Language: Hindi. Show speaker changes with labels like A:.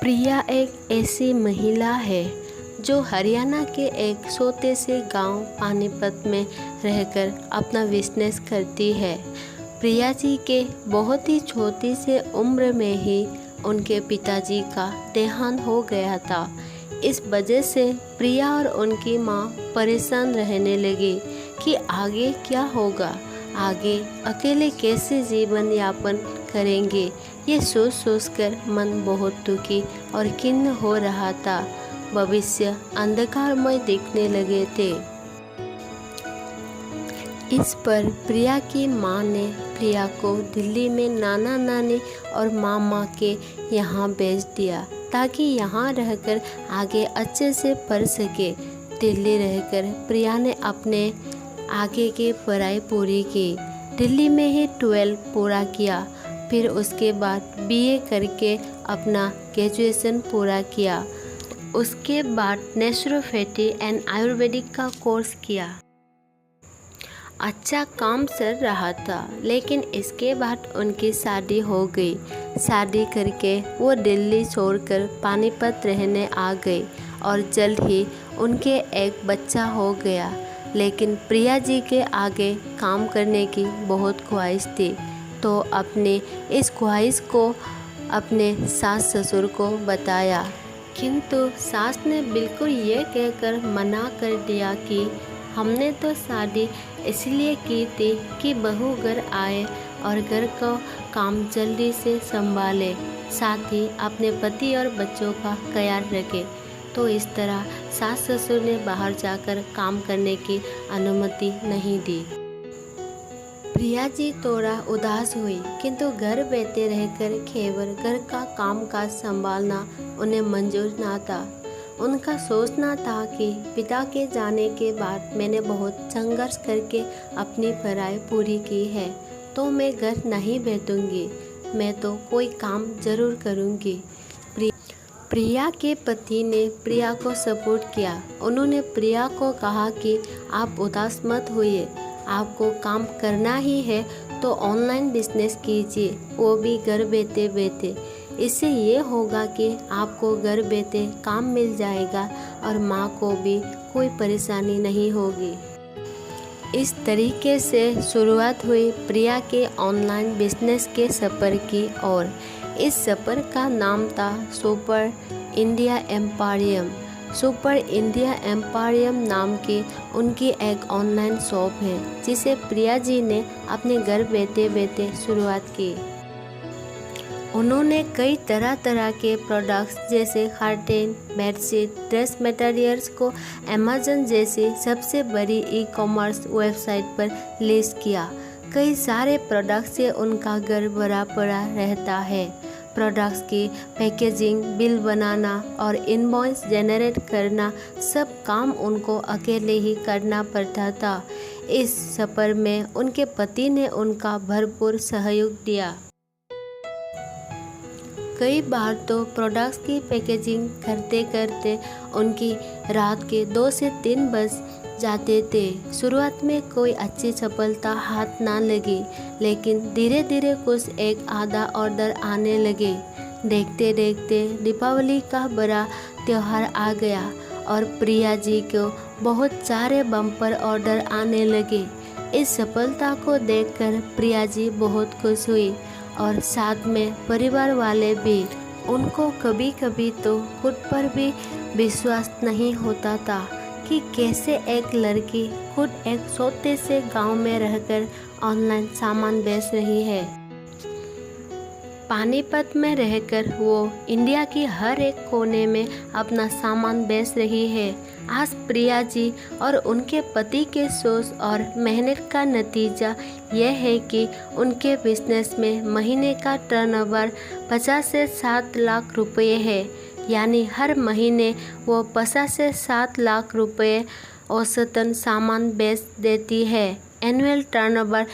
A: प्रिया एक ऐसी महिला है जो हरियाणा के एक छोटे से गांव पानीपत में रहकर अपना बिजनेस करती है। प्रिया जी के बहुत ही छोटी से उम्र में ही उनके पिताजी का देहांत हो गया था। इस वजह से प्रिया और उनकी माँ परेशान रहने लगी कि आगे क्या होगा, आगे अकेले कैसे जीवन यापन करेंगे। ये सोच सोचकर मन बहुत दुखी और खिन्न हो रहा था। भविष्य अंधकारमय दिखने लगे थे। इस पर प्रिया की माँ ने प्रिया को दिल्ली में नाना नानी और मामा के यहाँ भेज दिया ताकि यहाँ रहकर आगे अच्छे से पढ़ सके। दिल्ली रहकर प्रिया ने अपने आगे की पढ़ाई पूरी की। दिल्ली में ही 12 पूरा किया, फिर उसके बाद बीए करके अपना ग्रेजुएशन पूरा किया। उसके बाद नेचुरोपैथी एंड आयुर्वेदिक का कोर्स किया। अच्छा काम चल रहा था, लेकिन इसके बाद उनकी शादी हो गई। शादी करके वो दिल्ली छोड़कर पानीपत रहने आ गई और जल्द ही उनके एक बच्चा हो गया। लेकिन प्रिया जी के आगे काम करने की बहुत ख्वाहिश थी, तो अपने इस ख्वाहिश को अपने सास ससुर को बताया, किंतु सास ने बिल्कुल ये कहकर मना कर दिया कि हमने तो शादी इसलिए की थी कि बहू घर आए और घर का काम जल्दी से संभाले, साथ ही अपने पति और बच्चों का ख्याल रखे। तो इस तरह सास ससुर ने बाहर जाकर काम करने की अनुमति नहीं दी। प्रिया जी थोड़ा उदास हुई, किंतु घर बैठे रहकर केवल घर का काम काज संभालना उन्हें मंजूर ना था। उनका सोचना था कि पिता के जाने के बाद मैंने बहुत संघर्ष करके अपनी पढ़ाई पूरी की है, तो मैं घर नहीं बैठूंगी, मैं तो कोई काम जरूर करूंगी। प्रिया के पति ने प्रिया को सपोर्ट किया। उन्होंने प्रिया को कहा कि आप उदास मत होइए, आपको काम करना ही है तो ऑनलाइन बिजनेस कीजिए, वो भी घर बैठे बैठे। इससे ये होगा कि आपको घर बैठे काम मिल जाएगा और माँ को भी कोई परेशानी नहीं होगी। इस तरीके से शुरुआत हुई प्रिया के ऑनलाइन बिजनेस के सफ़र की और इस सफ़र का नाम था सुपर इंडिया एम्पारियम। सुपर इंडिया एम्पारियम नाम की उनकी एक ऑनलाइन शॉप है, जिसे प्रिया जी ने अपने घर बैठे बैठे शुरुआत की। उन्होंने कई तरह तरह के प्रोडक्ट्स जैसे कर्टेन, बेडशीट, ड्रेस मटेरियल्स को अमेज़न जैसी सबसे बड़ी ई-कॉमर्स वेबसाइट पर लिस्ट किया। कई सारे प्रोडक्ट्स से उनका घर भरा पड़ा रहता है। प्रोडक्ट्स की पैकेजिंग, बिल बनाना और इनवॉइस जनरेट करना, सब काम उनको अकेले ही करना पड़ता था। इस सफ़र में उनके पति ने उनका भरपूर सहयोग दिया। कई बार तो प्रोडक्ट्स की पैकेजिंग करते करते उनकी रात के 2 से 3 बज जाते थे। शुरुआत में कोई अच्छी सफलता हाथ ना लगी, लेकिन धीरे धीरे कुछ एक आधा ऑर्डर आने लगे। देखते देखते दीपावली का बड़ा त्यौहार आ गया और प्रिया जी को बहुत सारे बम्पर ऑर्डर आने लगे। इस सफलता को देखकर प्रिया जी बहुत खुश हुई और साथ में परिवार वाले भी। उनको कभी कभी तो खुद पर भी विश्वास नहीं होता था कि कैसे एक लड़की खुद एक छोटे से गांव में रहकर ऑनलाइन सामान बेच रही है। पानीपत में रहकर वो इंडिया की हर एक कोने में अपना सामान बेच रही है। आज प्रिया जी और उनके पति के सोच और मेहनत का नतीजा यह है कि उनके बिजनेस में महीने का टर्नओवर 50 से 7 लाख रुपए है, यानी हर महीने वो 50 से 7 लाख रुपए औसतन सामान बेच देती है। Annual turnover